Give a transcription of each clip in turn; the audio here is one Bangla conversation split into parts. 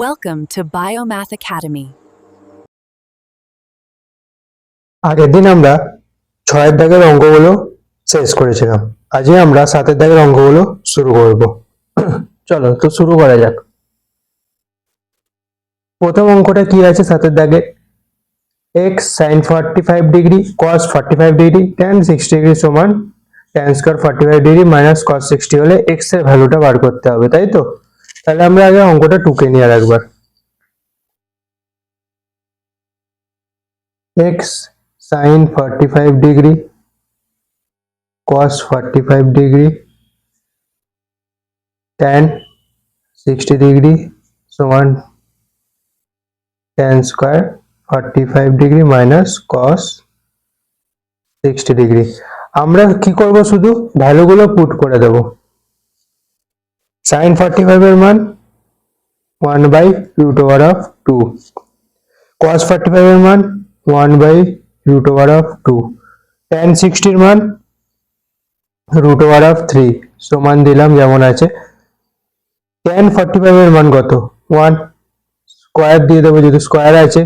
Welcome to Biomath Academy. আগের দিন আমরা 6 দাগের অঙ্কগুলো শেষ করেছিলাম। আজকে আমরা 7 দাগের অঙ্কগুলো শুরু করব। চলো তো শুরু করা যাক। প্রথম অঙ্কটা কি আছে 7 দাগে? x sin 45 degree cos 45 degree tan 60 degree সমান tan square 45 degree minus cos 60 হলে x এর ভ্যালুটা বার করতে হবে, তাই তো? তাহলে আমরা আগে অঙ্কটা টুকে নিয়ে আর একবার। x sin 45 degree cos 45 degree tan 60 degree সমান tan square 45 degree minus cos 60 degree. আমরা কি করব, শুধু ভ্যালুগুলো পুট করে দেব। sin 45 এর মান 1 by root over of 2, cos 45 এর মান 1 by root over of 2, tan 60 এর মান রুট ওভার অফ 3 সমান দিলাম যেমন আছে। tan 45 এর মান কত? 1, স্কয়ার দিয়ে দেবো যেহেতু স্কয়ার আছে।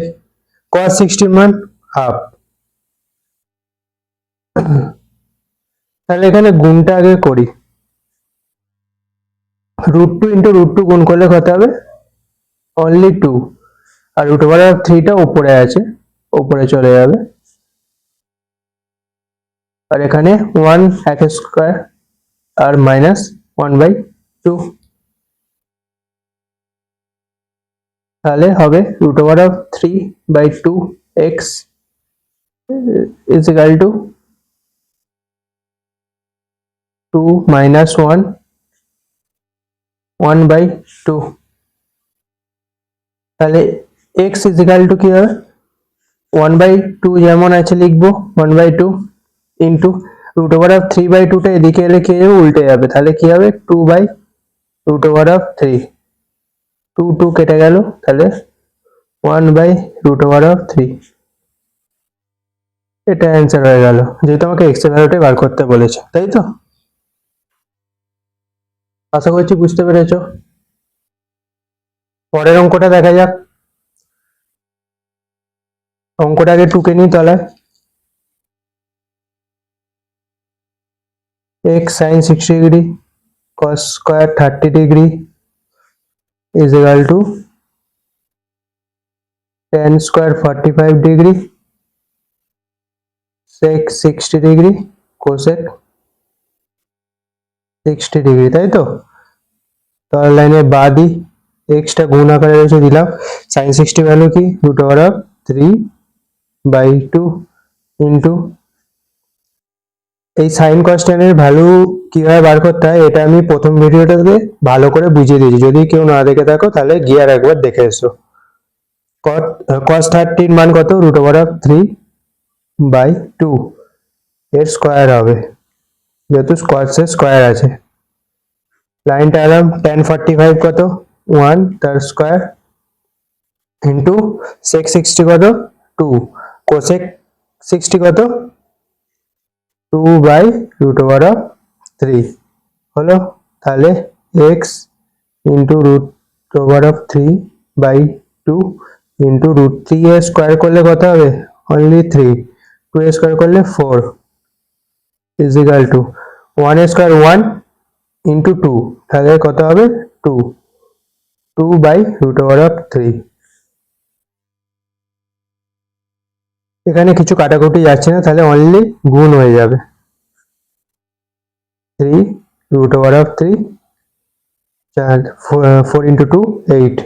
cos 60 এর মান হাফ। তাহলে এখানে গুণটা আগে করি। রুট 2 ইন্টু রুট 2 গুণ করলে কত হবে? অনলি 2, আর রুট ওভার অফ 3টা উপরে আছে, উপরে চলে যাবে। আর এখানে 1 এক স্কয়ার আর মাইনাস 1 বাই 2, তাহলে হবে root over of 3 by 2 x is equal to 2 minus 1 1 by 2। তাহলে x ইজ ইকাল টু কি হবে? 1 বাই 2 যেমন আছে লিখবো 1 by 2 into root over of 3 by 2টা এদিকে এলে কি যাবে? উল্টে যাবে। তাহলে কি হবে? 2 বাই রুট ওভার অফ 3, 2 2 কেটে গেল, তাহলে 1 বাই রুট ওভার অফ 3। এটা অ্যান্সার হয়ে গেল, যেহেতু আমাকে x এর ভ্যালুটাই বার করতে বলেছে, তাই তো? আশা করছি বুঝতে পেরেছো। পরের অঙ্কটা দেখা যাক। অঙ্কটা আগে টুকে নিই তলায়। x sin 60 degree cos square 30 degree is equal to tan square 45 degree sec 60 degree cosec 60 degree, তাই তো? তলার লাইনে বাদি x টা গুণ আকারে রয়েছে, দিলাম। sin 60 ভ্যালু কি? Root over of 3 by 2 into এই সাইন cos tan এর ভ্যালু কিভাবে বার করতে হয় এটা আমি প্রথম ভিডিওটাতে ভালো করে বুঝিয়ে দিয়েছি, যদি কেউ না দেখে থাকো তাহলে গিয়ে আর একবার দেখে এসো। cos 30 এর মান কত? রুট ওভার অফ 3 বাই 2 এর স্কয়ার হবে, যেহেতু cos এর স্কয়ার আছে। লাইনটা এলাম tan 45 কত? 1 তার স্কয়ার ইন্টু sec 60 কত? 2, cosec 60 কত? 2 বাই রুট ওভার অফ 3 হলো। তাহলে x into root over of 3 by 2 into root 3 এর স্কয়ার করলে কত হবে? অনলি 3, 2 এর স্কয়ার করলে 4 ইজ ইকাল টু 1 এর স্কয়ার 1 ইন্টু 2, তাহলে কত হবে? 2, 2 বাই রুট ওভার অফ 3। এখানে কিছু কাটাকুটি যাচ্ছে না, তাহলে অনলি গুণ হয়ে যাবে। 3 root over of 3, 4 into 2 8,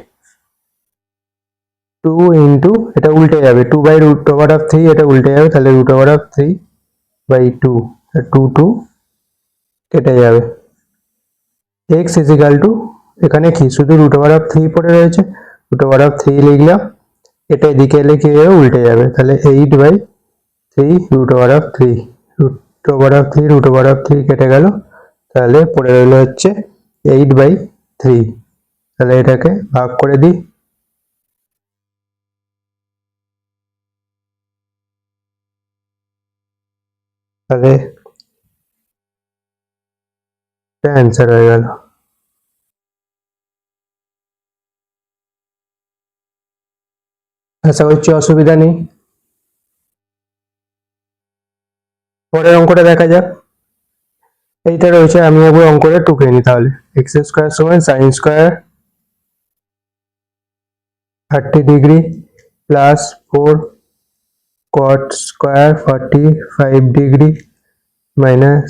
2 into এটা উল্টে যাবে, 2 বাই রুট ওভার অফ 3 এটা উল্টে যাবে, তাহলে রুট ওভার অফ 3 বাই 2, 2 2 কেটে যাবে। x ইজ ইকাল টু এখানে কি শুধু রুট ওভার অফ 3 পড়ে রয়েছে, রুট ওভার অফ 3 লিখলাম, এটা এদিকে এলে কি হবে? উল্টে যাবে, তাহলে 8 by 3 root over of 3, root over of 3 root over of 3 কেটে গেল, তাহলে পড়ে রইল হচ্ছে 8 বাই 3। তাহলে এটাকে ভাগ করে দিই, তাহলে অ্যান্সার হয়ে গেল। আশা করছি অসুবিধা নেই। পরের অঙ্কটা দেখা যাক। এইটা রয়েছে, আমি একবার অঙ্কটা টুকে নিই তাহলে। এক্স স্কোয়ার সমান sine square 30 degree plus 4 cot square 45 degree minus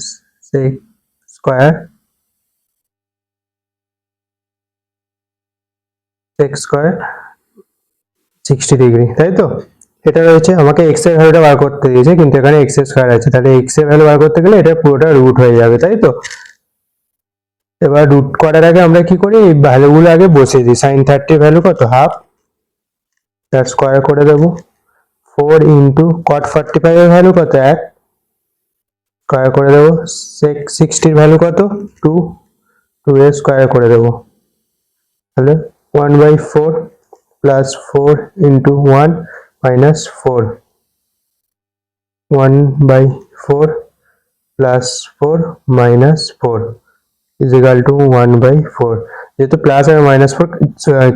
6 square x² 60 degree, তাই তো? এটা রয়েছে, আমাকে x এর ভ্যালুটা বার করতে দিয়েছে, কিন্তু এখানে x² আছে, তাহলে x এর ভ্যালু বার করতে গেলে এটা পুরোটা রুট হয়ে যাবে, তাই তো? এবার রুট করার আগে আমরা কি করি, এই ভ্যালুগুলো আগে বসিয়ে দিই। সাইন 30 ভ্যালু কত, হাফ, তার স্কোয়ার করে দেবো। 4 ইন্টু কট 45 এর ভ্যালু কত, 1, স্কোয়ার করে দেবো। 60 এর ভ্যালু কত, 2, 2 এর স্কোয়ার করে দেবো। তাহলে 1/4 plus 4 into 1 minus 4, 1/4 plus 4 minus 4 is equal two 1/4। যেহেতু প্লাস আর মাইনাস 4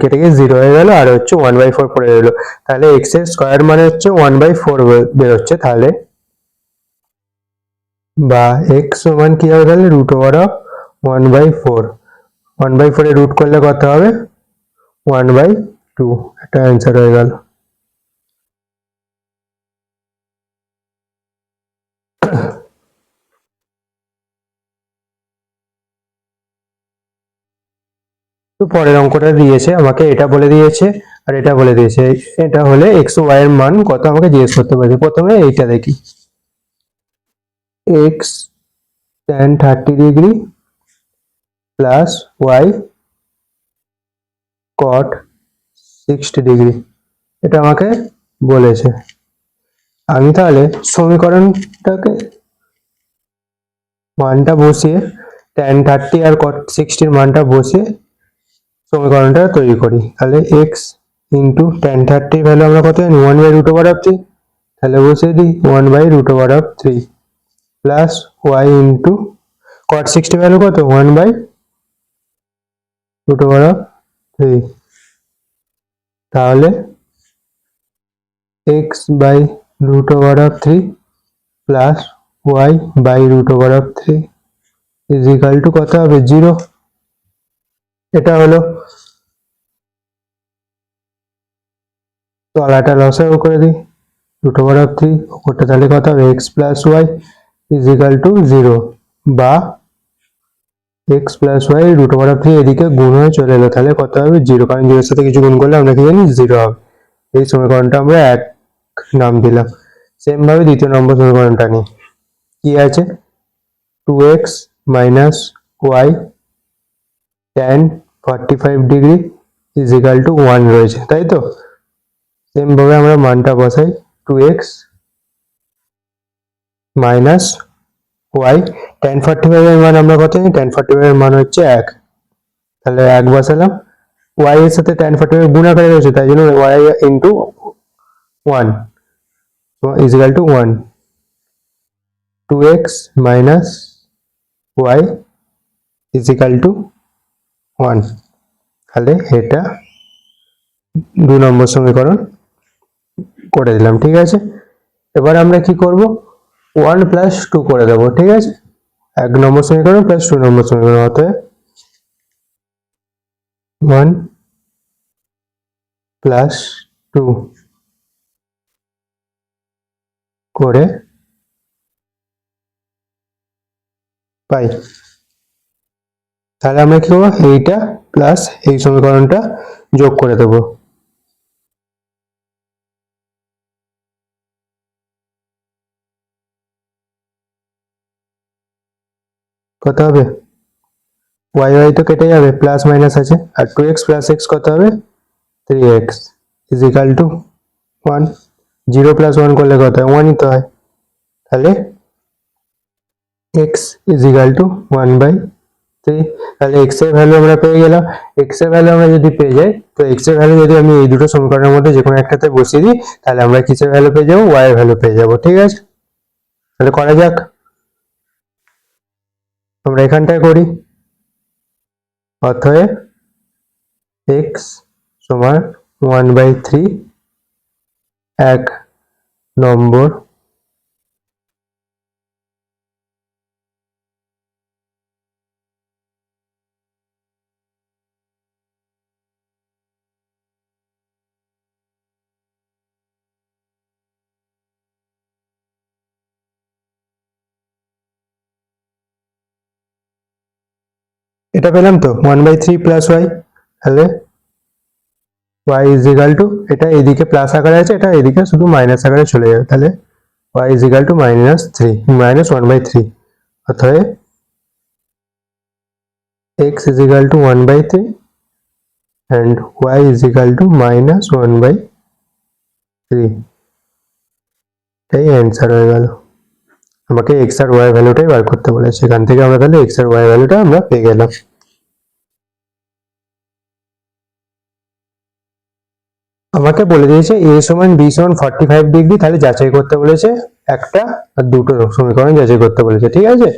কেটে গিয়ে 0 হয়ে গেল, আর হচ্ছে 1/4 পড়ে গেল। তাহলে এক্স এর স্কোয়ার মানে হচ্ছে 1/4 বেরোচ্ছে। তাহলে বা এক্স সমান কি হবে, তাহলে √1/4। 1/4 এ রুট করলে কত হবে, 1/2। এটা অ্যান্সার হয়ে গেল। তো পরের অঙ্কটা দিয়েছে আমাকে, এটা বলে দিয়েছে আর এটা বলে দিয়েছে। এটা হলে এক্স ও ওয়াই এর মান কত আমাকে জিজ্ঞেস করতে পারছে। প্রথমে এইটা দেখি, x tan 30 degree plus y cot 60 degree, এটা আমাকে বলেছে। আমি তাহলে সমীকরণটাকে মানটা বসিয়ে tan 30 আর cot 60 এর মানটা বসিয়ে সমীকরণটা তৈরি করি। তাহলে এক্স ইন্টু tan 30 ভ্যালু আমরা কত জানি, 1/√3। তাহলে বসিয়ে দিই 1/√3 plus y into cot 60 value কত, 1/√3। তাহলে x/√3 plus y/√3 is equal to কত হবে, 0। এটা হলো, তলাটা লসাগু করে দিই, √3 ওপরটা তাহলে কত হবে, x plus y is equal to 0, বা x প্লাস ওয়াই √3 এদিকে গুণ হয়ে চলে এলো, তাহলে কত হবে, 0। কারণ 0 এর সাথে কিছু গুণ করলে আমরা কি জানি, 0 হবে। এই সমীকরণটা আমরা 1 নাম দিলাম। সেম ভাবে দ্বিতীয় নম্বর সমীকরণটা নিই। কি আছে, 2x minus y tan 45 degree is equal to 1 রয়েছে, তাই তো? সেম ভাবে আমরা মানটা বসাই, 2x মাইনাস ওয়াই tan 45 এর মান আমরা কত জানি, tan 45 এর মান হচ্ছে 1। তাহলে 1 বসালাম, y এর সাথে tan 45 গুণ আকারে রয়েছে, তাই জন্য y into 1 is equal to 1। 2x minus y is equal to 1। তাহলে এটা 2 নম্বর সমীকরণ করে দিলাম, ঠিক আছে। এবার আমরা কি করব, 1 প্লাস 2 করে দেবো, ঠিক আছে। 1 নম্বর সমীকরণ প্লাস 2 নম্বর সমীকরণ, অতএব 1 প্লাস 2 করে পাই। তাহলে আমরা কি করবো, এইটা প্লাস এই সমীকরণটা যোগ করে দেবো। কত হবে, ওয়াই ওয়াই তো কেটে যাবে, প্লাস মাইনাস আছে, আর 2x প্লাস x কত হবে, 3x is equal to 1। 0 plus 1 করলে কত হয়, 1ই তো হয়। তাহলে x ইজ ইকাল টু 1/3। তাহলে x এর ভ্যালু আমরা পেয়ে গেলাম। x এর ভ্যালু আমরা যদি পেয়ে যাই, তো x এর ভ্যালু যদি আমি এই দুটো সমীকরণের মধ্যে যে কোনো একটাতে বসিয়ে দিই, তাহলে আমরা কিসের ভ্যালু পেয়ে যাবো, y এর ভ্যালু পেয়ে যাবো, ঠিক আছে। তাহলে করা যাক, আমরা এখানটায় করি। অতএব x সমান 1/3 এক নম্বর এটা পেলাম তো 1/3 প্লাস ওয়াই, তাহলে y ইজ ইকাল টু, এটা এদিকে প্লাস আকারে আছে, এটা এদিকে শুধু মাইনাস আকারে চলে যাবে, তাহলে y ইজ ইকাল টু -1/3, অতএব x is equal two 1/3 and y is equal two -1/3, এটাই অ্যান্সার হয়ে গেল। আমাকে x আর y ভ্যালুটাই বার করতে বলেছে, সেখান থেকে আমরা তাহলে x আর y ভ্যালুটা আমরা পেয়ে গেলাম। আমাকে বলে দিয়েছে a সমান b সমান 45 ডিগ্রি, তাহলে যাচাই করতে বলেছে একটা আর দুটো সমীকরণ যাচাই করতে বলেছে, ঠিক আছে।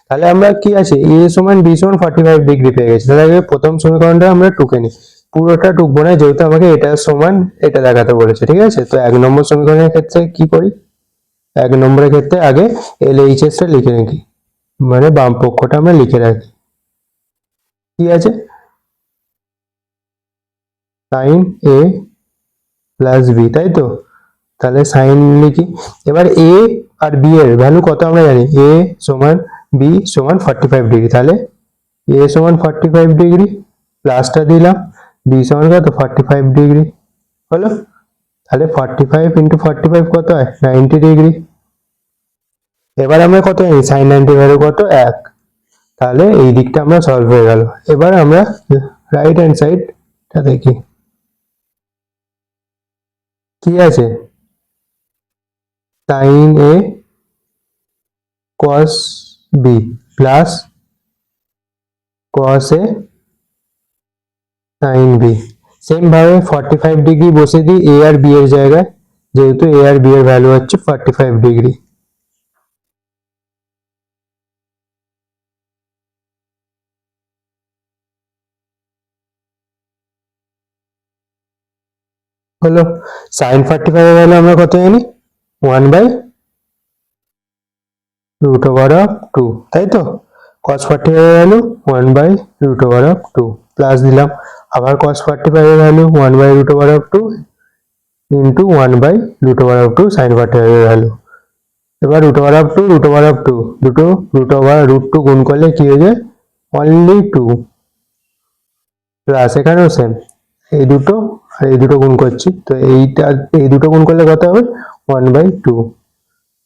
তাহলে আমরা কি আছে, a সমান b সমান 45 ডিগ্রি পেয়ে গেছি, তাহলে আগে প্রথম সমীকরণটা আমরা টুকে নিই, পুরোটা টুকবো না যেহেতু আমাকে এটা সমান এটা দেখাতে বলেছে, ঠিক আছে। তো এক নম্বর সমীকরণের ক্ষেত্রে কি করি, এক নম্বরের ক্ষেত্রে আগে LHS টা লিখে রাখি, মানে বাম পক্ষটা আমরা লিখে রাখি, কি আছে, সাইন a প্লাস বি, তাই তো। তাহলে সাইন লিখি, এবার a আর b এর ভ্যালু কত আমরা জানি, a সমান b সমান 45 ডিগ্রি, তাহলে a সমান 45 ডিগ্রি, প্লাসটা দিলাম, b সমান কত 45 ডিগ্রি হলো, তাহলে 45 ইন্টু 45 কত হয় 90 ডিগ্রি। এবার আমরা কত জানি, সাইন 90 ভ্যালু কত 1, তাহলে এই দিকটা আমরা সলভ হয়ে গেল। এবার আমরা রাইট হ্যান্ড সাইডটা দেখি কি আছে, sine a cos b plus cos a sin b, same ভাবে 45 ডিগ্রি বসে দিই a আর b এর জায়গায়, যেহেতু a আর b এর ভ্যালু হচ্ছে 45 ডিগ্রি। হলো, sin 45 এর ভ্যালু আমরা কত জানি, 1/√2, তাই তো। cos 45 এর ভ্যালু 1/√2 প্লাস দিলাম, আবার cos 45 এর ভ্যালু 1/√2 ইন্টু 1/√2 sin 45 এর ভ্যালু। এবার √2 দুটো √2 গুণ করলে কি হয়ে যায়, অনলি 2, প্লাস এখানেও সেম, এই দুটো আর এই দুটো গুণ করছি, তো এইটা এই দুটো গুণ করলে কত হবে 1/2,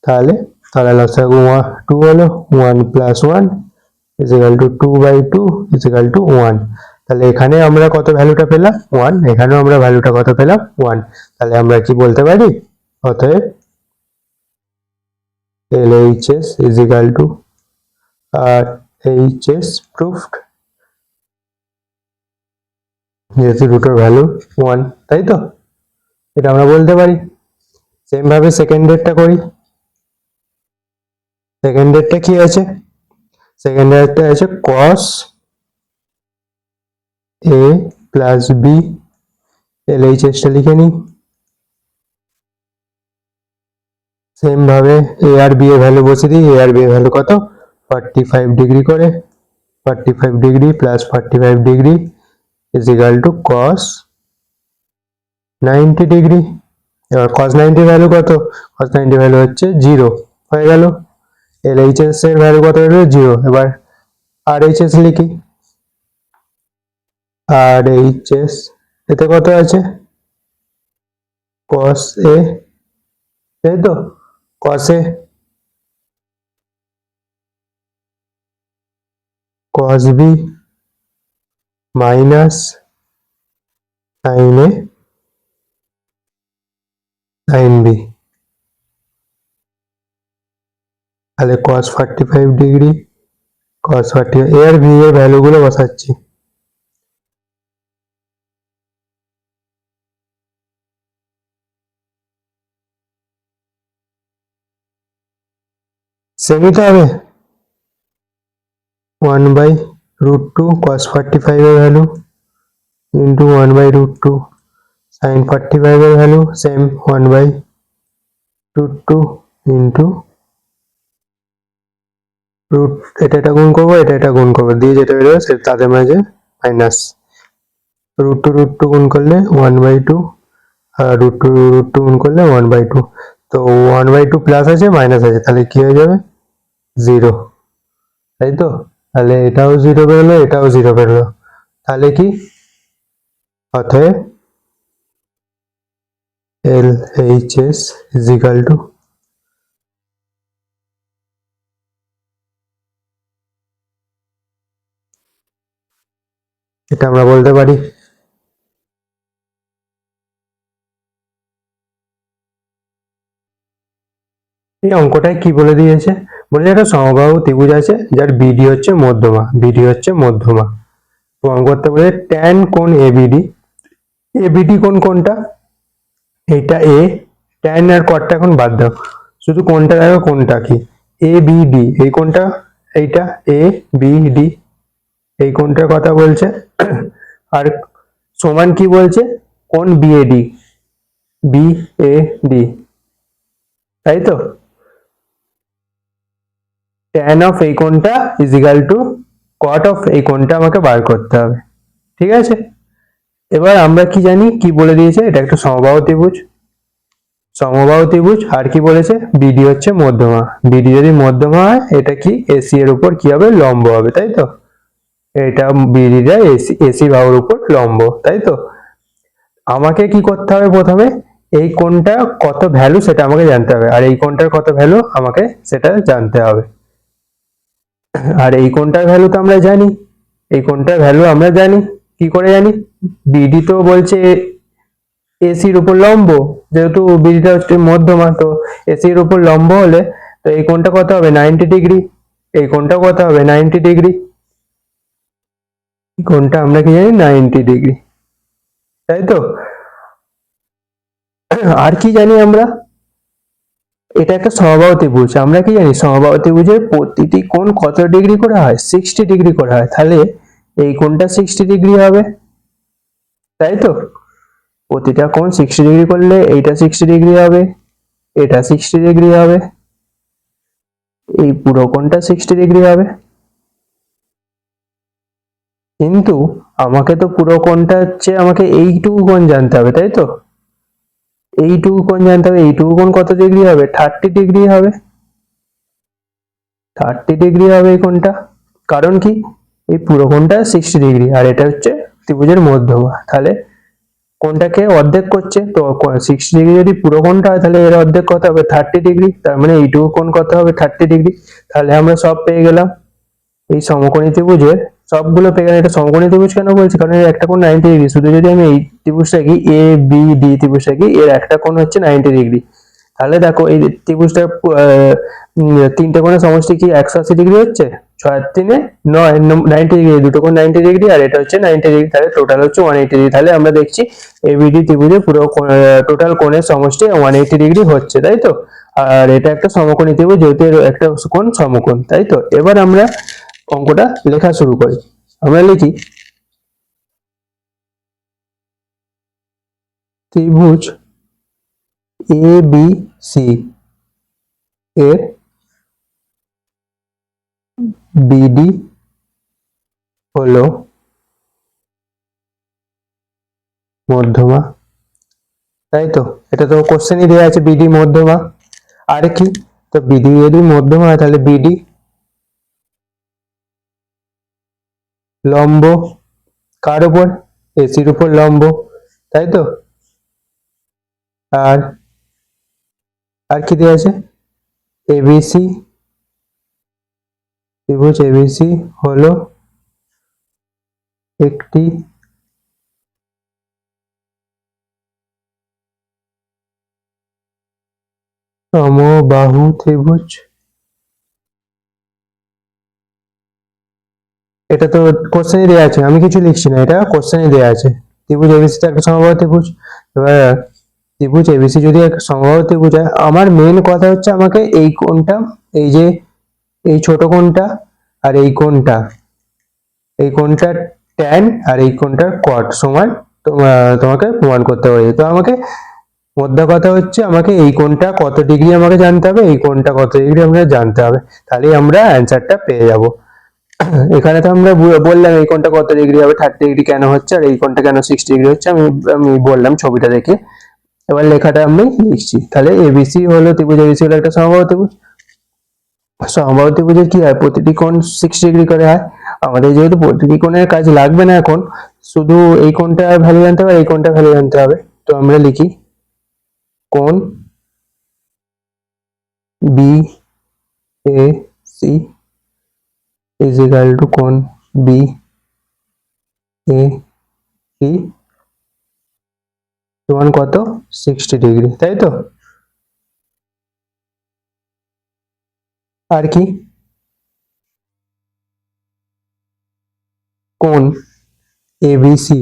তাহলে তাহলে লসাগু 2 হলো, 1 + 1 = 2/2 = 1, তাহলে এখানে আমরা কত ভ্যালুটা পেলাম 1, এখানেও আমরা ভ্যালুটা কত পেলাম 1, তাহলে আমরা কি বলতে পারি, অতএব LHS = RHS proved, যেহেতু দুটোর ভ্যালু 1, তাই তো, এটা আমরা বলতে পারি। সেম ভাবে সেকেন্ড ডেটটা করি, সেকেন্ড ডেটটা কি আছে, সেকেন্ড ডেটটা আছে cos a plus b, LHS টা লিখে নিই, সেম ভাবে a আর b এর ভ্যালু বসে দিই, a আর b এর ভ্যালু কত 45 ডিগ্রি করে, 45 degree plus 45 degree = cos 90 degree. এবার cos 90 ভ্যালু কত, cos 90 ভ্যালু হচ্ছে 0 হয়ে গেল, LHS এর ভ্যালু কত হলো 0। এবার RHS লিখি, RHS এতে কত আছে cos a, তাই তো, cos a cos b minus sin a sin b, তাহলে cos 45 ডিগ্রি cos 45, a আর b এর ভ্যালুগুলো বসাচ্ছি, সেমিতে হবে 1/√2 cos 45 এর ভ্যালু ইন্টু 1/√2 sin 45 এর ভ্যালু সেম 1/√2 √2 ইন্টু রুট, এটা গুণ করবো, এটা গুণ করবো, দিয়ে যেটা বেরোবে সেটা তাদের মাঝে মাইনাস। √2 গুণ করলে 1/2, আর √2 গুণ করলে 1/2। তো 1/2 প্লাস আছে মাইনাস আছে, তাহলে কি হয়ে যাবে 0, তাই তো? তাহলে এটাও 0 বেরোলো, এটাও 0 বেরোলো, তাহলে কি অতএব LHS ইজ ইকাল টু, এটা আমরা বলতে পারি এই অঙ্কটায় কি বলে দিয়েছে, বলে একটা সমবাহু ত্রিভুজ আছে যার বিডি হচ্ছে মধ্যমা, বিডি হচ্ছে মধ্যমা। প্রমাণ করতে বলে ট্যান কোণ এবিডি, এবিডি কোণ কোনটা, এইটা এ, ট্যান আর কটটা এখন বাদ দাও, শুধু কোনটা দেখো কোনটা কি, এ বি ডি, এই কোনটা, এইটা এ বি ডি, এই কোনটার কথা বলছে। আর সমান কি বলছে, কোন বিএডি, বিএডি, তাই তো? ট্যান অফ এই কোণটা is equal to cot of এই কোণটা আমাকে বার করতে হবে, ঠিক আছে? এবার আমরা কি জানি, কি বলে দিয়েছে, এটা একটা সমবাহু ত্রিভুজ, সমবাহু ত্রিভুজ, আর কি বলেছে বিডি হচ্ছে মধ্যমা, বিডি যদি মধ্যমা হয় এটা কি এসি এর উপর কি হবে, লম্ব হবে, তাই তো? এটা বিডিটা এসি, এসি বাহুর উপর লম্ব, তাই তো? আমাকে কি করতে হবে, প্রথমে এই কোণটা কত ভ্যালু সেটা আমাকে জানতে হবে, আর এই কোণটার কত ভ্যালু আমাকে সেটা জানতে হবে। আর এই কোণটার ভ্যালু তো আমরা জানি, এই কোণটার ভ্যালু আমরা জানি, কি করে জানি, বিডি তো বলছে এসির উপর লম্ব, যেহেতু বিডিটা হচ্ছে মধ্যমা, তো এসির উপর লম্ব হলে তো এই কোণটা কত হবে 90 ডিগ্রি, এই কোণটা কত হবে 90 ডিগ্রি, কোণটা আমরা কি জানি 90 ডিগ্রি, তাই তো? আর কি জানি আমরা, এটা একটা সমবাহু ত্রিভুজ, আমরা কি জানি সমবাহু ত্রিভুজের প্রতিটি কোণ কত ডিগ্রি করে হয়, 60 ডিগ্রি করে হয়, তাহলে এই কোণটা 60 ডিগ্রি হবে, তাই তো? প্রতিটা কোণ 60 ডিগ্রি করলে এইটা 60 ডিগ্রি হবে, এটা 60 ডিগ্রি হবে, এই পুরো কোণটা 60 ডিগ্রি হবে। কিন্তু আমাকে তো পুরো কোণটা হচ্ছে আমাকে এইটুকু কোণ জানতে হবে, তাই তো? এইটুকু কোণ জানতে হবে, এইটুকু কোণ কত ডিগ্রি হবে, 30 ডিগ্রি হবে, 30 ডিগ্রি হবে এই কোণটা, কারণ কি এই পুরো কোণটা 60 ডিগ্রি আর এটা হচ্ছে ত্রিভুজের মধ্যমা, তাহলে কোণটাকে অর্ধেক করছে, তো 60 ডিগ্রি যদি পুরো কোণটা হয় তাহলে এর অর্ধেক কত হবে 30 ডিগ্রি, তার মানে এইটুকু কোণ কত হবে 30 ডিগ্রি, তাহলে আমরা সব পেয়ে গেলাম। এই সমকোণী ত্রিভুজের সবগুলো পেয়ে গেলাম। এটা সমকোণী ত্রিভুজ কেন বলছি, কারণ এর একটা কোণ 90 ডিগ্রি, শুধু যদি আমি এই ত্রিভুজটা কি এ বি ডি ত্রিভুজটা কি এর একটা কোণ হচ্ছে 90 ডিগ্রি, তাহলে দেখো এই ত্রিভুজটার তিনটে কোণের সমষ্টি কি 180 ডিগ্রি হচ্ছে, 6 আর 3 9, 90 ডিগ্রি, দুটো কোণ 90 ডিগ্রি আর এটা হচ্ছে 90 ডিগ্রি, তাহলে টোটাল হচ্ছে 180 ডিগ্রি। তাহলে আমরা দেখছি এবিডি ত্রিভুজের পুরো টোটাল কোণের সমষ্টি 180 ডিগ্রি হচ্ছে, তাই তো? আর এটা একটা সমকোণী ত্রিভুজ, যেহেতু এর একটা কোণ সমকোণ, তাই তো? এবার আমরা অঙ্কটা লেখা শুরু করি, আমরা লিখি ত্রিভুজ এ বি সি এর বিডি হলো মধ্যমা, তাই তো? এটা তো কোশ্চেনই দেওয়া আছে বিডি মধ্যমা, আর কি, তো বিডি যদি মধ্যমা হয় তাহলে বিডি লম্ব কার উপর, এসির উপর লম্ব, তাই তো? আর আর কি দেওয়া আছে, এবিসি, ত্রিভুজ এবিসি হলো একটি সমবাহু ত্রিভুজ। এটা তো কোশ্চেনই দেওয়া আছে, আমি কিছু লিখছি না, এটা কোশ্চেনই দেওয়া আছে। ত্রিভুজ এবিসি তো একটা সমবাহু ত্রিভুজ। এবার ত্রিভুজ এবিসি যদি একটা সমবাহু ত্রিভুজ হয়, আমার মেন কথা হচ্ছে আমাকে এই কোণটা, এই যে এই ছোট কোণটা আর এই কোণটা, এই কোণটার ট্যান আর এই কোণটার কট সমান তোমাকে প্রমাণ করতে হবে। তো আমাকে মোদ্দা কথা হচ্ছে আমাকে এই কোণটা কত ডিগ্রি আমাকে জানতে হবে, এই কোণটা কত ডিগ্রি আমাকে জানতে হবে, তাহলেই আমরা অ্যান্সারটা পেয়ে যাব। এখানে তো আমরা বললাম এই কোণটা কত ডিগ্রি হবে, 30 ডিগ্রি কেন হচ্ছে, আর এই কোণটা কেন 60 ডিগ্রি হচ্ছে, আমি আমি বললাম ছবিটা দেখে। এবার লেখাটা আমি লিখছি। তাহলে এবিসি হলো ত্রিভুজ, এবিসি হলো একটা সমবাহু ত্রিভুজ। সমবাহু ত্রিভুজের কি হয়, প্রতিটি কোণ 60 ডিগ্রি করে হয়। আমাদের যেহেতু প্রতিটি কোণের কাজ লাগবে না এখন, শুধু এই কোণটার ভ্যালু জানতে হবে, এই কোণটার ভ্যালু জানতে হবে। তো আমরা লিখি কোণ B A C is equal to কোণ বি এ সি সমান কত, 60 ডিগ্রি, তাই তো? আর কি, কোণ ABC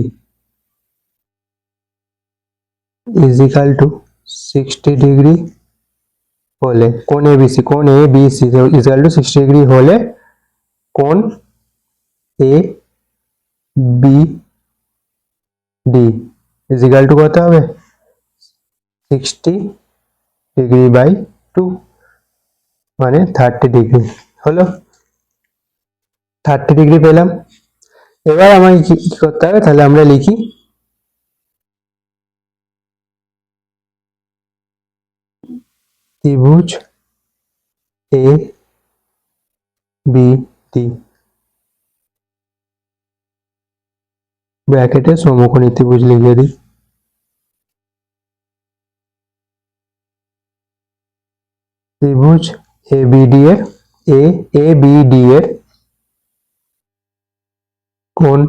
is equal to 60 degree হলে, কোণ এবিসি, কোণ A B C is equal to 60 degree হলে কোণ A B D is equal to কত হবে, 60 ডিগ্রি/2, মানে 30 ডিগ্রি হলো। 30 ডিগ্রি পেলাম। এবার আমাকে কি করতে হবে, তাহলে আমরা লিখি ত্রিভুজ এ বি ডি ব্র্যাকেটে সমকোণী ত্রিভুজ লিখে দিই। ত্রিভুজ এবিডি এর এবিডি এর কোণ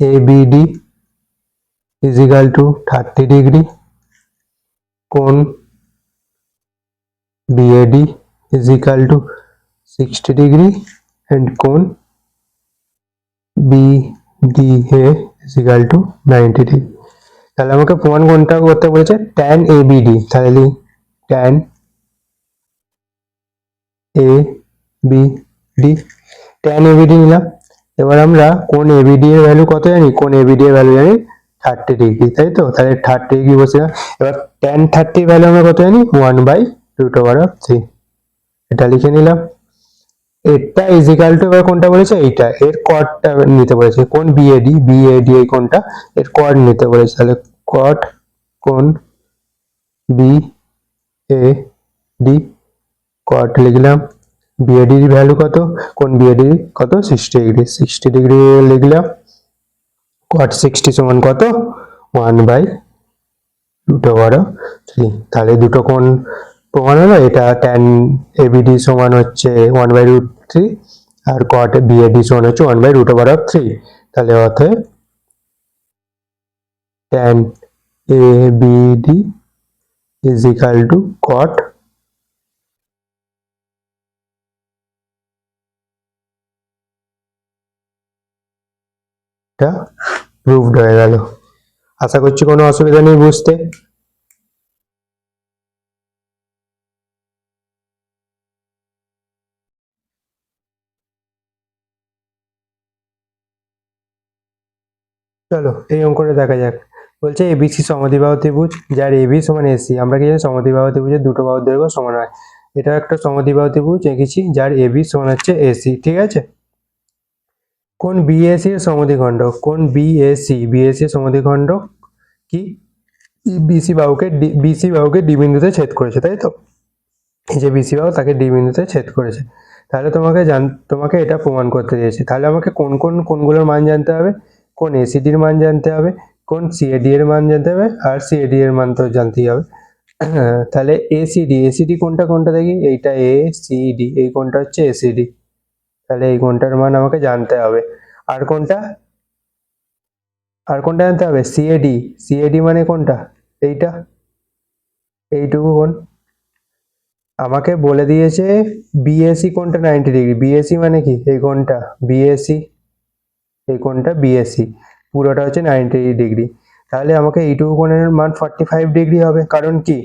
ABD is equal to 30 degree, কোণ BAD is equal to 60 degree, and কোণ BDA is equal to 90 degree. তাহলে আমাকে প্রমাণ কোনটা করতে বলেছে, tan ABD, তাহলে লিখি tan ABD, tan ABD নিলাম। এবার আমরা কোণ ABD এর ভ্যালু কত জানি, কোণ ABD এর ভ্যালু জানি 30 ডিগ্রি, তাই তো? তাহলে 30 ডিগ্রি বসে, এবার tan 30 ভ্যালু আমরা কত জানি, 1/√3, এটা লিখে নিলাম। এটা ইজ ইকাল টু, এবার কোনটা বলেছে, এইটা এর কটটা নিতে বলেছে, কোণ বিএডি, বিএডি এই কোণটা এর কট নিতে বলেছে, তাহলে কট কোণ বি এ ডি কট লিখলাম। বিএডি এর ভ্যালু কত, কোণ বিএডি কত, 60 ডিগ্রি, 60 ডিগ্রি লিখলাম। কট 60 সমান কত, 1/√3। তাহলে দুটো কোণ প্রমাণ হলো। এটা tan ABD সমান হচ্ছে 1/√3, আর cot BAD সমান হচ্ছে 1/√3। তাহলে অতএব tan ABD is equal to cot টা প্রুভড হয়ে গেল। আশা করছি কোনো অসুবিধা নেই বুঝতে। চলো এই অঙ্কটা দেখা যাক। বলছে এবিসি সমদ্বিবাহু ত্রিভুজ, যার এবি সমান এসি। আমরা কি জানি সমদ্বিবাহু ত্রিভুজের দুটো বাহুর দৈর্ঘ্য সমান হয়। এটা একটা সমদ্বিবাহু ত্রিভুজ এঁকেছি, যার এবি সমান হচ্ছে এসি, ঠিক আছে? কোণ বিএসি এর সমদ্বিখণ্ডক, কোণ বিএসি, বিএসি এর সমদ্বিখণ্ডক কি, বিসি বাহুকে ডি বিন্দুতে ছেদ করেছে, তাই তো? এই যে বিসি বাহু তাকে ডি বিন্দুতে ছেদ করেছে। তাহলে তোমাকে এটা প্রমাণ করতে দিয়েছে। তাহলে আমাকে কোন কোন কোণগুলোর মান জানতে হবে, কোণ এসিডির মান জানতে হবে, কোণ সিএডি এর মান জানতে হবে, আর সিএডি এর মান তো জানতেই হবে। তাহলে এসিডি কোনটা কোনটা দেখি, এইটা এসিডি, এই কোণটা হচ্ছে এসিডি। তাহলে এই কোণটার মান আমাকে জানতে হবে। আর কোনটা, আর কোনটা জানতে হবে, সিএডি। সিএডি মানে কোনটা, এইটা, এইটুকু কোণ। আমাকে বলে দিয়েছে বিএসি কোণটা 90 ডিগ্রি। বিএসি মানে কি, এই কোণটা বিএসি, এই কোণটা বিএসি পুরোটা হচ্ছে 90 ডিগ্রি। তাহলে আমাকে এইটুকু কোণের মান 45 ডিগ্রি হবে। কারণ কি,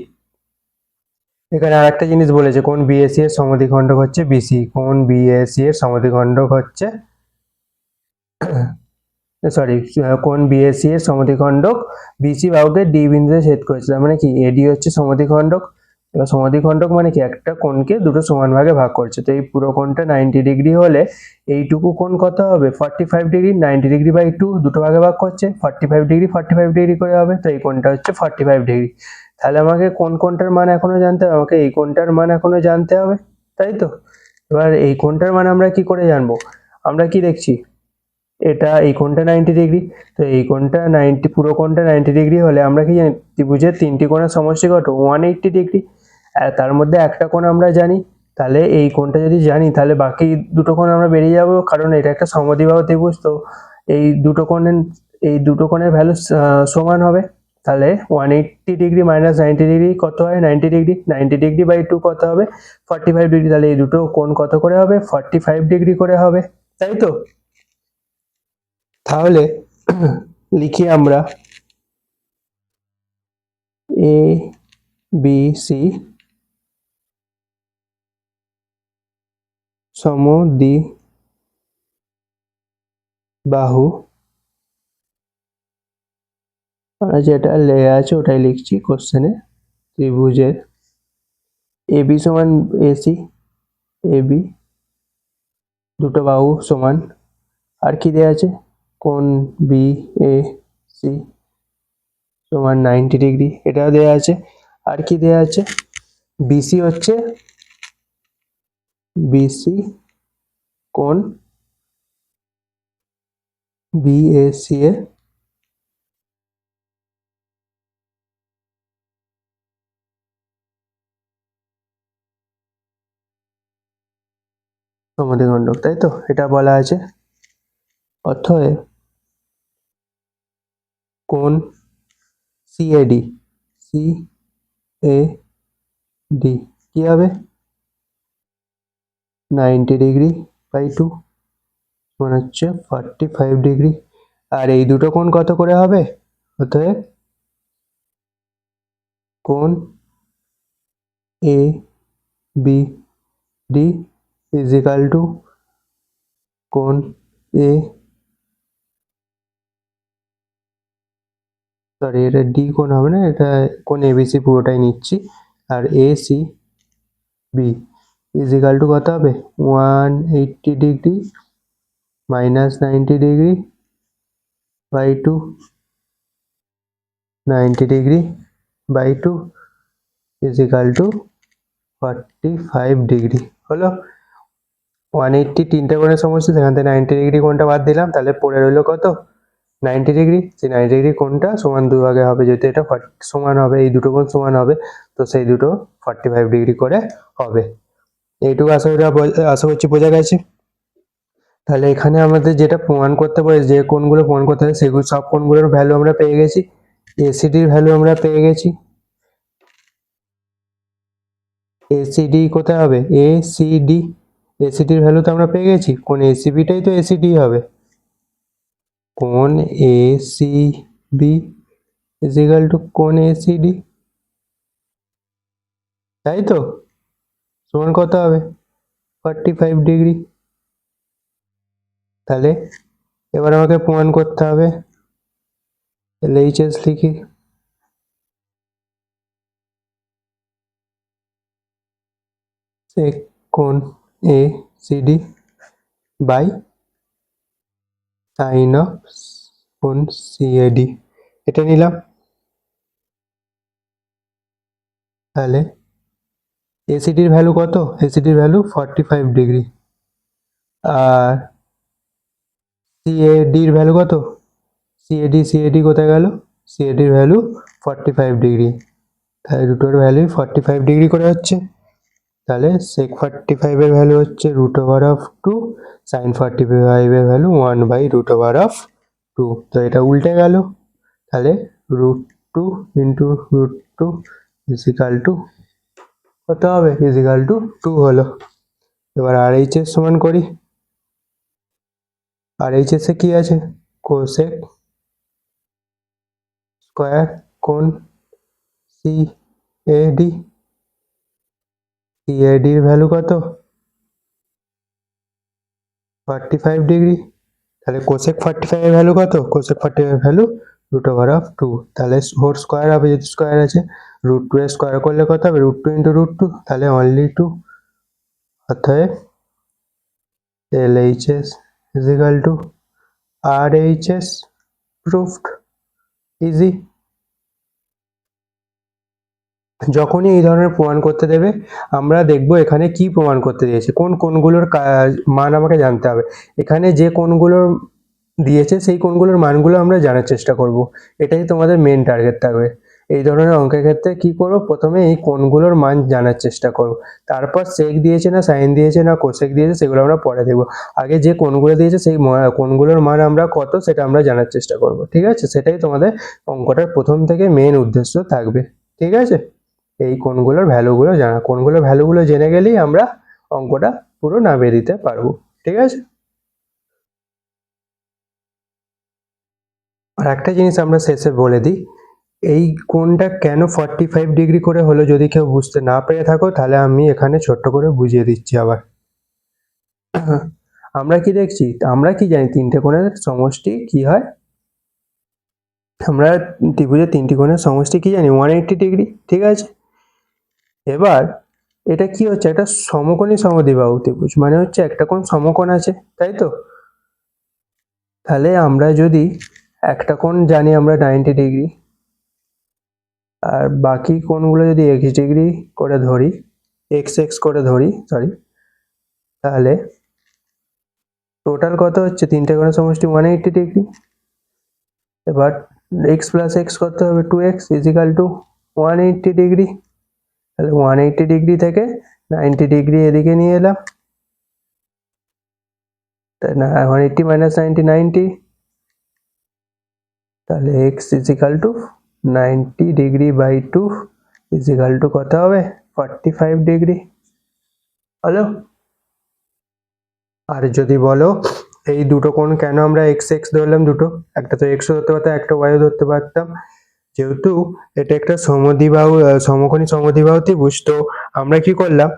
এখানে আর একটা জিনিস বলেছে, কোণ বিএসি এর সমদ্বিখণ্ডক হচ্ছে বিসি। কোণ বিএসি এর সমদ্বিখণ্ডক হচ্ছে সরি, কোণ বিএসি এর সমদ্বিখণ্ডক বিসি বাহুকে ডি বিন্দুতে ছেদ করেছে, তার মানে কি এডি হচ্ছে সমদ্বিখণ্ডক। এবার সমদ্বিখণ্ডক মানে কি একটা কোণকে দুটো সমান ভাগে ভাগ করছে, তো এই পুরো কোণটা 90 ডিগ্রি হলে এইটুকু কোণ কত হবে 45 ডিগ্রি। 90 ডিগ্রি বাই 2 দুটো ভাগে ভাগ করছে, 45 ডিগ্রি 45 ডিগ্রি করে হবে, তো এই কোণটা হচ্ছে 45 ডিগ্রি। তাহলে আমাকে কোন কোণটার মান এখনো জানতে হবে, আমাকে এই কোণটার মান এখনো জানতে হবে, তাই তো। এবার এই কোণটার মান আমরা কি করে জানবো, আমরা কি দেখছি এটা এই কোণটা 90 ডিগ্রি, তো এই কোণটা 90, পুরো কোণটা 90 ডিগ্রি হলে আমরা কি জানি ত্রিভুজের তিনটি কোণের সমষ্টি কত 180 ডিগ্রি। আর তার মধ্যে একটা কোণ আমরা জানি, তাহলে এই কোণটা যদি জানি তাহলে বাকি দুটো কোণ আমরা বেরিয়ে যাব, কারণ এটা একটা সমদ্বিবাহু ত্রিভুজ, তো এই দুটো কোণের ভ্যালু সমান হবে। তাহলে 180 ডিগ্রি মাইনাস 90 ডিগ্রি কত হয় 90 ডিগ্রি, 90 ডিগ্রি বাই 2 কত হবে 45 ডিগ্রি, তাহলে এই দুটো কোণ কত করে হবে 45 ডিগ্রি করে হবে, তাই তো। তাহলে লিখি আমরা এ বি সি সমদ্বিবাহু, আর যেটা লেখা আছে ওটাই লিখছি কোশ্চেনে, ত্রিভুজের এবি সমান এসি, এবি দুটো বাহু সমান, আর কি দেওয়া আছে কোণ বি এ সি সমান 90 ডিগ্রি, এটাও দেওয়া আছে। আর কি দেওয়া আছে বিসি হচ্ছে বিসি কোণ বিএসি এর সমদ্বিখণ্ডক, তাই তো, এটা বলা আছে। অতএব কোণ সিএডি, সিএডি কি হবে 90 ডিগ্রি বাই 2 মানে হচ্ছে 45 ডিগ্রি। আর এই দুটো কোণ কত করে হবে, অতএব কোণ A B D is equal to কোণ এ, সরি এটা ডি কোণ হবে না, এটা কোণ এবিসি পুরোটাই নিচ্ছি, আর A C B is equal to কত হবে 180 degree minus 90 degree by 2, 90 degree by 2 is equal to 45 degree হলো। 180 তিনটে কোণের সমষ্টি, সেখান থেকে 90 ডিগ্রি কোণটা বাদ দিলাম, তাহলে পড়ে রইলো কত 90 ডিগ্রি। সেই 90 ডিগ্রি কোণটা সমান দুই ভাগে হবে, যেহেতু এটা সমান হবে, এই দুটো কোণ সমান হবে, তো সেই দুটো 45 ডিগ্রি করে হবে। এইটুকু আশা করছি বোঝা গেছে। তাহলে এখানে আমাদের যেটা প্রমাণ করতে পারে, যে কোণগুলো প্রমাণ করতে হবে সেগুলো সব কোণগুলোর ভ্যালু আমরা পেয়ে গেছি, এসিডির ভ্যালু আমরা পেয়ে গেছি, এসিডি কোথায় হবে এসিডি, এসিডির ভ্যালু তো আমরা পেয়ে গেছি, কোণ এসিবিটাই তো এসিডি হবে, কোণ এসিবি ইজ ইকাল টু কোণ এসিডি, তাই তো, সমান কত হবে 45 ডিগ্রি। তাহলে এবার আমাকে প্রমাণ করতে হবে, এলএইচএস লিখি, sec কোণ এসিডি বাই সাইন অফ কোণ সিএডি, এটা নিলাম। তাহলে এসিডির ভ্যালু কত, এসিডির ভ্যালু 45 ডিগ্রি, আর সিএডির ভ্যালু কত, সিএডি কোথায় গেল, সিএডির ভ্যালু 45 ডিগ্রি, তাহলে দুটোর ভ্যালু 45 ডিগ্রি করে হচ্ছে। তাহলে sec 45 এর ভ্যালু হচ্ছে √2, sin 45 এর ভ্যালু 1/√2, তো এটা উল্টে গেল, তাহলে √2 ইন্টু √2 ইজ ইকাল টু কত হবে, ইজ ইকাল টু 2 হলো। এবার আরএইচএস সমান করি, আরএইচএস এ কি আছে কোসেক স্কয়ার কোণ সিএডি, সিএডির ভ্যালু কত 45 ডিগ্রি, তাহলে কোসেক 45 এর ভ্যালু কত? Cosec 45 value √2। তাহলে হোল স্কোয়ার হবে, যেহেতু স্কোয়ার আছে। √2 এর স্কোয়ার করলে কত হবে? √2 ইন্টু √2, তাহলে অনলি 2। অতএব LHS is equal to RHS, proved, easy। যখনই এই ধরনের প্রমাণ করতে দেবে আমরা দেখব এখানে কি প্রমাণ করতে দিয়েছে, কোন কোণগুলোর মান আমাকে জানতে হবে। এখানে যে কোণগুলোর দিয়েছে সেই কোণগুলোর মানগুলো আমরা জানার চেষ্টা করব, এটাই তোমাদের মেন টার্গেট থাকবে। এই ধরনের অঙ্কের ক্ষেত্রে কি করব, প্রথমে এই কোণগুলোর মান জানার চেষ্টা করব, তারপর সেক দিয়েছে না সাইন দিয়েছে না কোসেক দিয়েছে সেগুলো আমরা পরে দেখব। আগে যে কোণগুলো দিয়েছে সেই কোণগুলোর মান আমরা কত সেটা আমরা জানার চেষ্টা করব, ঠিক আছে? সেটাই তোমাদের অঙ্কটার প্রথম থেকে মেন উদ্দেশ্য থাকবে, ঠিক আছে? এই কোণগুলোর ভ্যালুগুলো জানা, কোণগুলোর ভ্যালুগুলো জেনে গেলেই আমরা অঙ্কটা পুরো নামিয়ে দিতে পারবো, ঠিক আছে? আর একটা জিনিস আমরা শেষে বলে দিই, এই কোণটা কেন 45 ডিগ্রি করে হলো, যদি কেউ বুঝতে না পেরে থাকো তাহলে আমি এখানে ছোট্ট করে বুঝিয়ে দিচ্ছি আবার। আমরা কি দেখছি, আমরা কি জানি তিনটে কোণের সমষ্টি কি হয়? আমরা ত্রিভুজের তিনটি কোণের সমষ্টি কি জানি? 180 ডিগ্রি, ঠিক আছে? এবার এটা কি হচ্ছে, একটা সমকোণী সমদ্বিবাহু ত্রিভুজ, মানে হচ্ছে একটা কোণ সমকোণ আছে, তাই তো? তাহলে আমরা যদি একটা কোণ জানি আমরা 90 ডিগ্রি, আর বাকি কোণগুলো যদি x ডিগ্রি করে ধরি, x করে ধরি, সরি, তাহলে টোটাল কত হচ্ছে? তিনটে কোণের সমষ্টি 180 ডিগ্রি। এবার x প্লাস x কত হবে? 2x is equal two 180 degree. তাহলে 180 ডিগ্রি থেকে 90 ডিগ্রি এদিকে নিয়ে এলাম, তাই না? 180 মাইনাস 90, 90। তাহলে x is equal to 90 degree by 2 is equal to কত হবে? 45 ডিগ্রি। হলো? আর যদি বলো এই দুটো কোণ কেন আমরা x ধরলাম, দুটো, একটা তো x ধরতে পারতাম, একটা y ধরতে পারতাম, যেহেতু এটা একটা সমদ্বিবাহু সমকোণী সমদ্বিবাহু ত্রিভুজ, তো আমরা কি করলাম,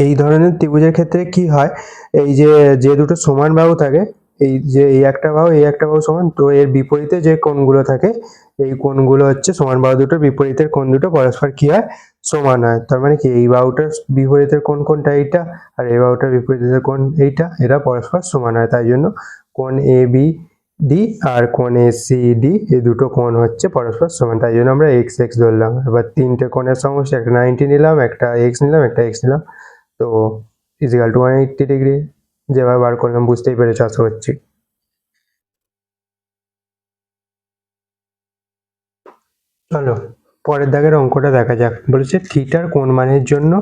এই ধরনের ত্রিভুজের ক্ষেত্রে কি হয়, এই যে যে দুটো সমান বাহু থাকে, এই যে এই একটা বাহু এই একটা বাহু সমান, তো এর বিপরীতে যে কোণগুলো থাকে এই কোণগুলো হচ্ছে সমান বাহু দুটোর বিপরীতের কোণ দুটো পরস্পর কি হয়? সমান হয়। তার মানে কি, এই বাহুটার বিপরীতের কোণ কোনটা? এইটা। আর এই বাহুটার বিপরীতের কোণ এইটা, এরা পরস্পর সমান হয়। তাই জন্য কোণ এ বি ডি আর কোণ এ সি ডি, এই দুটো কোণ হচ্ছে পরস্পর সমান, তাই জন্য আমরা এক্স ধরলাম। এবার তিনটে কোণের সমষ্টি, একটা 90 নিলাম, একটা এক্স নিলাম, একটা এক্স নিলাম, তো ইজিক্যাল টু 180 ডিগ্রি। যেভাবে বার করলাম বুঝতেই পেরেছ আশা করছি। চলো পরের দাগের অঙ্কটা দেখা যাক। বলেছে থিটার কোন মানের জন্য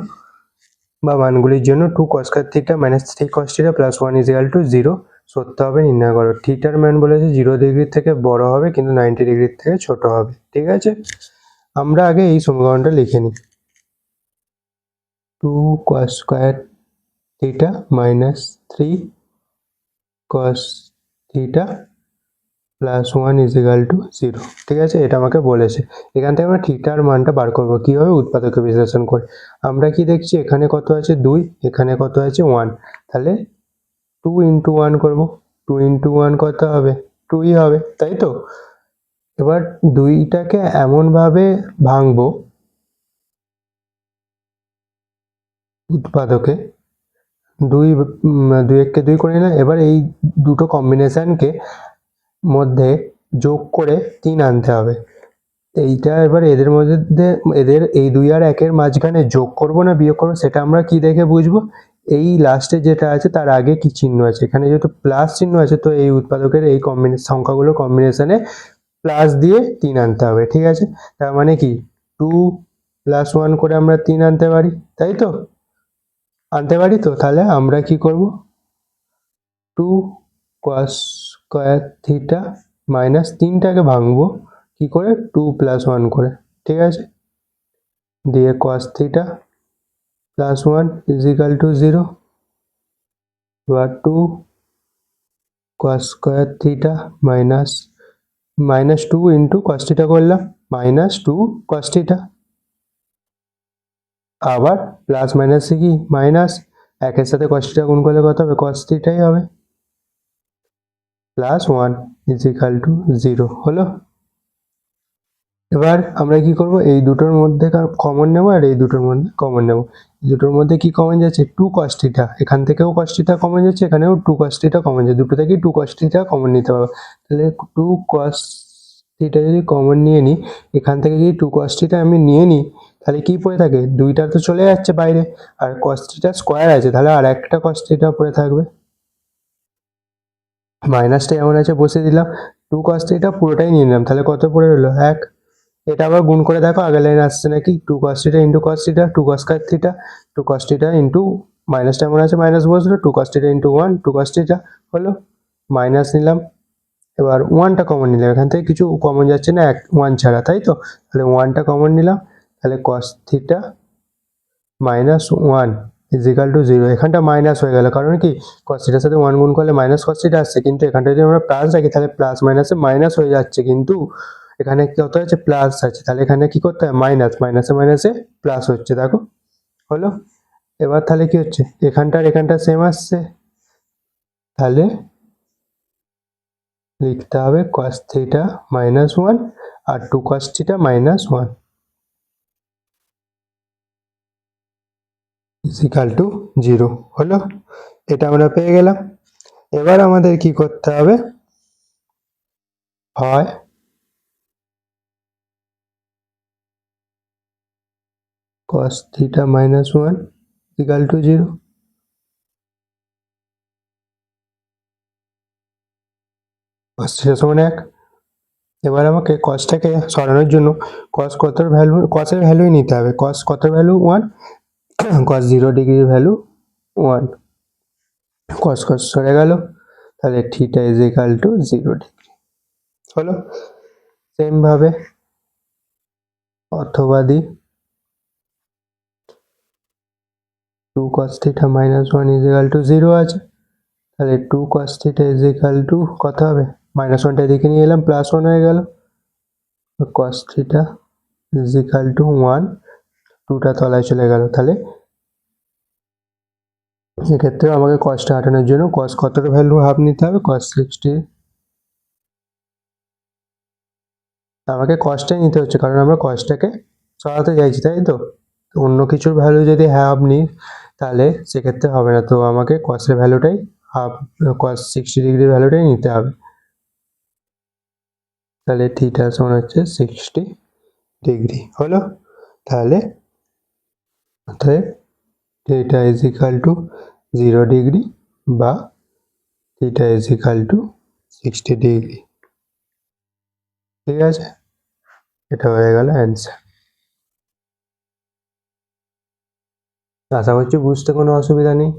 বা মানগুলির জন্য 2 cos theta minus 3 cos theta plus 1 is equal to 0 সত্য হবে নির্ণয় করো। থিটার মান বলেছে 0 ডিগ্রির থেকে বড় হবে কিন্তু 90 ডিগ্রির থেকে ছোট হবে, ঠিক আছে? আমরা আগে এই সমীকরণটা লিখে নিই। 2 cos theta minus 3 cos theta plus 1 is equal to 0, ঠিক আছে? এটা আমাকে বলেছে। এখান থেকে আমরা থিটার মানটা বার করবো কিভাবে? উৎপাদকে বিশ্লেষণ করে। আমরা কি দেখছি, এখানে কত আছে? 2, এখানে কত আছে? 1। তাহলে 2 ইন্টু 1 করবো। 2 ইন্টু 1 কত হবে? 2ই হবে, তাই তো? এবার দুইটাকে এমন ভাবে ভাঙবো উৎপাদকে, 2 2 এককে 2 করে নিলাম। এবার এই দুটো কম্বিনেশনকে মধ্যে যোগ করে 3 আনতে হবে। এইটা এবার এদের মধ্যে, এদের এই 2 আর 1 এর মাঝখানে যোগ করব না বিয়োগ করবো সেটা আমরা কি দেখে বুঝবো? এই লাস্টে যেটা আছে তার আগে কি চিহ্ন আছে, এখানে যেহেতু প্লাস চিহ্ন আছে তো এই উৎপাদকের এই সংখ্যাগুলোর কম্বিনেশনে প্লাস দিয়ে 3 আনতে হবে, ঠিক আছে? তার মানে কি 2 প্লাস 1 করে আমরা 3 আনতে পারি, তাই তো? আনতে পারি তো? তাহলে আমরা কি করব, 2 cos স্কয়ার থিটা মাইনাস 3টাকে ভাঙবো কি করে? 2 প্লাস 1 করে, ঠিক আছে? দিয়ে cos theta plus 1 is equal to 0 বা 2 cos square theta minus 2 into cos theta করলাম, মাইনাস 2 cos থিটা, আবার প্লাস মাইনাসে কি মাইনাস, একের সাথে cos থিটা গুণ করলে কত হবে? cos থিটাই হবে। প্লাস 1 ইজ ইকাল টু 0 হলো। এবার আমরা কি করব, এই দুটোর মধ্যে কমন নেব আর এই দুটোর মধ্যে কমন নেব। এই দুটোর মধ্যে কি কমন যাচ্ছে, 2 cos θ, এখান থেকেও cos θ কমন যাচ্ছে, এখানেও 2 cos θ কমন যাচ্ছে, দুটো থেকেই 2 cos θ কমন নিতে হবে। তাহলে 2 cos θ যদি কমন নিয়ে নিই, এখান থেকে যদি 2 cos θ আমি নিয়ে নিই, তাহলে কি পড়ে থাকে, দুইটা তো চলে যাচ্ছে বাইরে, আর cos θ স্কোয়ার আছে, তাহলে আর একটা cos θ পড়ে থাকবে। মাইনাসটা এমন আছে বসিয়ে দিলাম, 2 cos θ পুরোটাই নিয়ে নিলাম, তাহলে কত পড়ে রইলো 1। এটা আবার গুণ করে দেখো, আগের লাইন আসছে নাকি, 2 cos θ into cos θ, 2 cos θ, 2 cos θ into মাইনাসটা এমন আছে মাইনাস বসলো, 2 cos θ ইন্টু 1, 2 cos θ হলো, মাইনাস নিলাম। এবার 1টা কমন নিলাম, এখান থেকে কিছু কমন যাচ্ছে না 1 ছাড়া, তাই তো, তাহলে 1টা কমন নিলাম, তাহলে cos θ minus 1 is equal to 0। এখানটা মাইনাস হয়ে গেল, কারণ কি cos θ সাথে 1 গুণ করলে মাইনাস cos θ আসছে, কিন্তু এখানটা যদি আমরা প্লাস রাখি তাহলে প্লাস মাইনাসে মাইনাস হয়ে যাচ্ছে, কিন্তু এখানে কত আছে প্লাস আছে, তাহলে এখানে কি করতে হয় মাইনাস, মাইনাসে মাইনাসে প্লাস হচ্ছে, দেখো হলো। এবার তাহলে কি হচ্ছে, এখানটা আর এখানটা সেম আসছে, তাহলে লিখতে হবে cos θ মাইনাস 1 আর 2 cos θ minus 1 is equal to 0 হলো। এটা আমরা পেয়ে গেলাম। এবার আমাদের কি করতে হবে, হয় cos θ minus 1 equal to 0, cos θ সমান 1। এবার আমাকে cosটাকে সরানোর জন্য cos কতর ভ্যালু, cos এর ভ্যালুই নিতে হবে, cos কতর ভ্যালু 1, cos 0 ডিগ্রির ভ্যালু 1, cos cos সরে গেল, তাহলে θ ইজ ইকাল টু 0 ডিগ্রি হলো। সেম ভাবে অথবা দিই 2 cos θ minus 1 is equal to 0 আছে, তাহলে 2 cos θ ইজ ইকাল টু কত হবে, মাইনাস 1টা এদিকে নিয়ে এলাম, প্লাস 1 হয়ে গেল, cos θ ইজ ইকাল টু 1, 2টা তলায় চলে গেল, তাহলে এক্ষেত্রে আমাকে cosটা হাঁটানোর জন্য cos কতটা ভ্যালু হাফ নিতে হবে, cos 60, আমাকে cosটাই নিতে হচ্ছে কারণ আমরা cosটাকে সরাতে চাইছি, তাই তো, অন্য কিছুর ভ্যালু যদি হাফ নিই তাহলে সেক্ষেত্রে হবে না, তো আমাকে cos এর ভ্যালুটাই হাফ, cos 60 ডিগ্রির ভ্যালুটাই নিতে হবে, তাহলে থিটা সমান হচ্ছে 60 ডিগ্রি হলো। তাহলে theta is equal to 0 degree বা theta is equal to 60 degree, ঠিক আছে, এটা হয়ে গেল অ্যান্সার। আশা করছি বুঝতে কোনো অসুবিধা নেই।